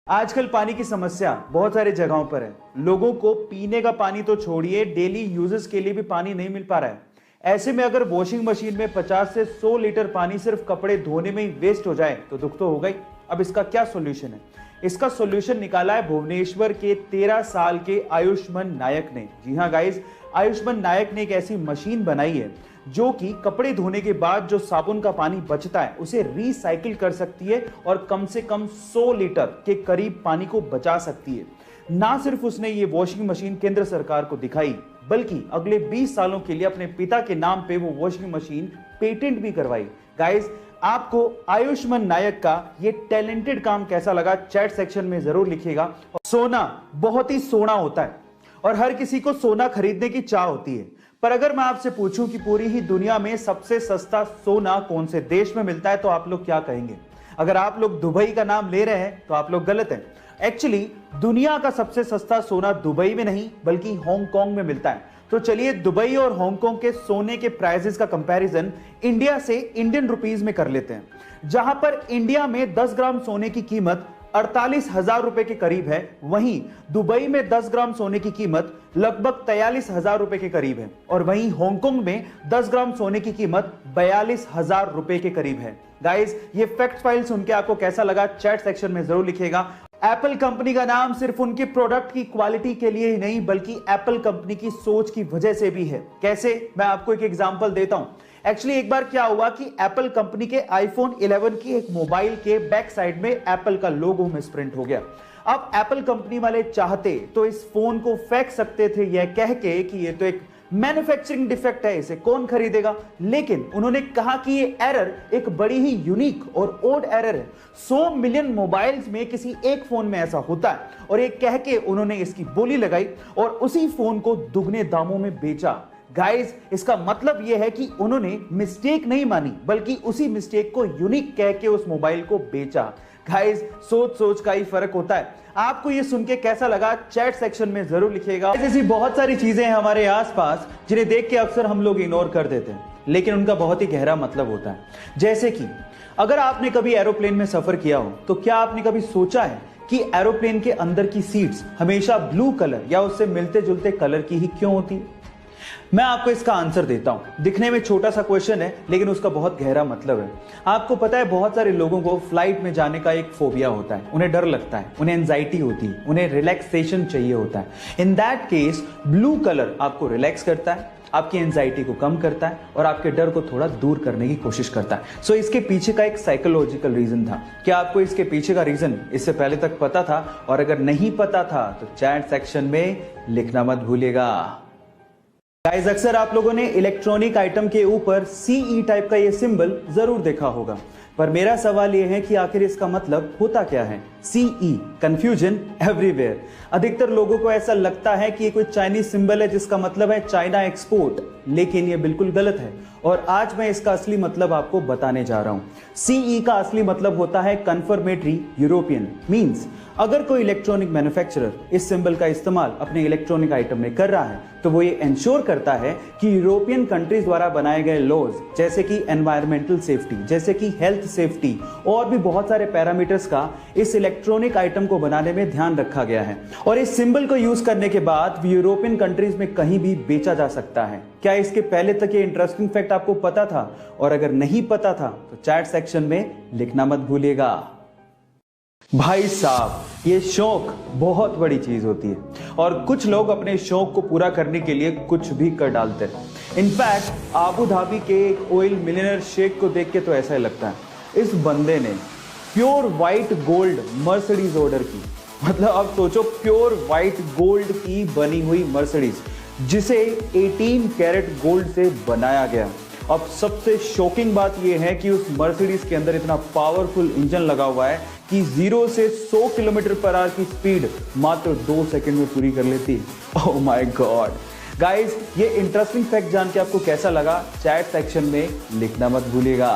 आजकल पानी की समस्या बहुत सारी जगहों पर है। लोगों को पीने का पानी तो छोड़िए, डेली यूजेस के लिए भी पानी नहीं मिल पा रहा है। ऐसे में अगर वॉशिंग मशीन में 50 से 100 लीटर पानी सिर्फ कपड़े धोने में ही वेस्ट हो जाए तो दुख तो होगा ही। अब इसका क्या सॉल्यूशन है? इसका सॉल्यूशन निकाला है भुवनेश्वर के 13 साल के आयुष्मान नायक ने। जी हाँ गाइस, आयुष्मान नायक ने एक ऐसी मशीन बनाई है जो कि कपड़े धोने के बाद जो साबुन का पानी बचता है उसे रिसाइकिल कर सकती है और कम से कम 100 लीटर के करीब पानी को बचा सकती है। ना सिर्फ उसने ये वॉशिंग मशीन केंद्र सरकार को दिखाई, बल्कि अगले 20 सालों के लिए अपने पिता के नाम पे वो वॉशिंग मशीन पेटेंट भी करवाई। गाइस, आपको आयुष्मान नायक का ये टैलेंटेड काम कैसा लगा चैट सेक्शन में जरूर लिखिएगा। सोना बहुत ही सोना होता है और हर किसी को सोना खरीदने की चाह होती है, पर अगर मैं आपसे पूछूं कि पूरी ही दुनिया में सबसे सस्ता सोना कौन से देश में मिलता है तो आप लोग क्या कहेंगे? अगर आप लोग दुबई का नाम ले रहे हैं तो आप लोग गलत हैं। एक्चुअली दुनिया का सबसे सस्ता सोना दुबई में नहीं बल्कि हांगकांग में मिलता है। तो चलिए दुबई और हांगकांग के सोने के प्राइसेस का कंपैरिजन इंडिया से इंडियन रुपीस में कर लेते हैं। जहां पर इंडिया में 10 ग्राम सोने की कीमत 48,000 रुपए के करीब है, वहीं दुबई में 10 ग्राम सोने की कीमत लगभग 43,000 रुपए के करीब है और वहीं हांगकांग में 10 ग्राम सोने की कीमत 42,000 रुपए के करीब है। गाइस, ये फैक्ट फाइल सुन के आपको कैसा लगा चैट सेक्शन में जरूर लिखिएगा। एप्पल कंपनी का नाम सिर्फ उनके प्रोडक्ट की क्वालिटी के लिए ही नहीं बल्कि एप्पल कंपनी की सोच की वजह से भी है। कैसे? मैं आपको एक एग्जांपल देता हूं। एक्चुअली एक बार क्या हुआ कि एप्पल कंपनी के आईफोन 11 की एक मोबाइल के बैक साइड में एप्पल का लोगो मिसप्रिंट हो गया। अब एप्पल कंपनी वाले चाहते तो इस फोन को फेंक सकते थे यह कह के कि ये तो एक मैन्युफैक्चरिंग डिफेक्ट है, इसे कौन खरीदेगा, लेकिन उन्होंने कहा कि ये एरर एक बड़ी ही यूनिक और ओड एरर है। 100 मिलियन मोबाइल्स में किसी एक फोन में ऐसा होता है और ये कह के उन्होंने इसकी बोली लगाई और उसी फोन को दुगने दामों में बेचा। गाइस, इसका मतलब यह है कि उन्होंने मिस्टेक नहीं मानी बल्कि उसी मिस्टेक को यूनिक कह के उस मोबाइल को बेचा। गाइस, सोच सोच का ही फर्क होता है। आपको ये सुन के कैसा लगा चैट सेक्शन में जरूर लिखिएगा। ऐसी बहुत सारी चीजें हैं हमारे आसपास जिन्हें देख के अक्सर हम लोग इग्नोर कर देते हैं, लेकिन उनका बहुत ही गहरा मतलब होता है। जैसे कि अगर आपने कभी एरोप्लेन में सफर किया हो तो क्या आपने कभी सोचा है कि एरोप्लेन के अंदर की सीट्स हमेशा ब्लू कलर या उससे मिलते जुलते कलर की ही क्यों होती है? मैं आपको इसका आंसर देता हूं। दिखने में छोटा सा क्वेश्चन है लेकिन उसका बहुत गहरा मतलब है। आपको पता है बहुत सारे लोगों को फ्लाइट में जाने का एक फोबिया होता है, उन्हें डर लगता है, उन्हें एंजाइटी होती है, उन्हें रिलैक्सेशन चाहिए होता है। In that case blue colour आपको रिलैक्स करता है, आपकी एंजाइटी को कम करता है और आपके डर को थोड़ा दूर करने की कोशिश करता है। सो इसके पीछे का एक साइकोलॉजिकल रीजन था। क्या आपको इसके पीछे का रीजन इससे पहले तक पता था? और अगर नहीं पता था तो चैट सेक्शन में लिखना मत भूलिएगा। गाइस, अक्सर आप लोगों ने इलेक्ट्रॉनिक आइटम के ऊपर CE टाइप का ये सिंबल जरूर देखा होगा, पर मेरा सवाल यह है कि आखिर इसका मतलब होता क्या है? CE, confusion everywhere. अधिकतर लोगों को ऐसा लगता है कि ये कोई चाइनीज सिंबल है जिसका मतलब है चाइना एक्सपोर्ट, लेकिन ये बिल्कुल गलत है और आज मैं इसका असली मतलब आपको बताने जा रहा हूं। CE का असली मतलब होता है कन्फर्मेटरी यूरोपियन। मींस अगर कोई इलेक्ट्रॉनिक मैन्युफैक्चरर इस सिंबल का इस्तेमाल अपने इलेक्ट्रॉनिक आइटम में कर रहा है तो वो ये इंश्योर करता है कि यूरोपियन कंट्रीज द्वारा बनाए गए लॉज जैसे कि एनवायरमेंटल सेफ्टी, जैसे कि हेल्थ सेफ्टी और भी बहुत सारे पैरामीटर्स का इस इलेक्ट्रॉनिक आइटम को बनाने में ध्यान रखा गया है और इस सिंबल को यूज करने के बाद यूरोपियन कंट्रीज में कहीं भी बेचा जा सकता है। क्या इसके पहले तक ये इंटरेस्टिंग फैक्ट आपको पता था? और अगर नहीं पता था तो चैट सेक्शन में लिखना मत भूलिएगा। भाई साहब, ये शौक बहुत बड़ी चीज होती है और कुछ लोग अपने शौक को पूरा करने के लिए कुछ भी कर डालते हैं। इनफैक्ट आबू धाबी के एक ऑयल मिलियनर शेख को देख के तो ऐसा ही लगता है इस बंदे ने pure white gold Mercedes order की। मतलब अब सोचो, प्योर व्हाइट गोल्ड की बनी हुई मर्सिडीज जिसे 18 कैरेट गोल्ड से बनाया गया। अब सबसे शॉकिंग बात यह है कि उस मर्सिडीज के अंदर इतना पावरफुल इंजन लगा हुआ है कि 0 से 100 किलोमीटर पर आवर की स्पीड मात्र 2 सेकंड में पूरी कर लेती है। Oh my God. गाइस, ये इंटरेस्टिंग फैक्ट जान के आपको कैसा लगा चैट सेक्शन में लिखना मत भूलिएगा।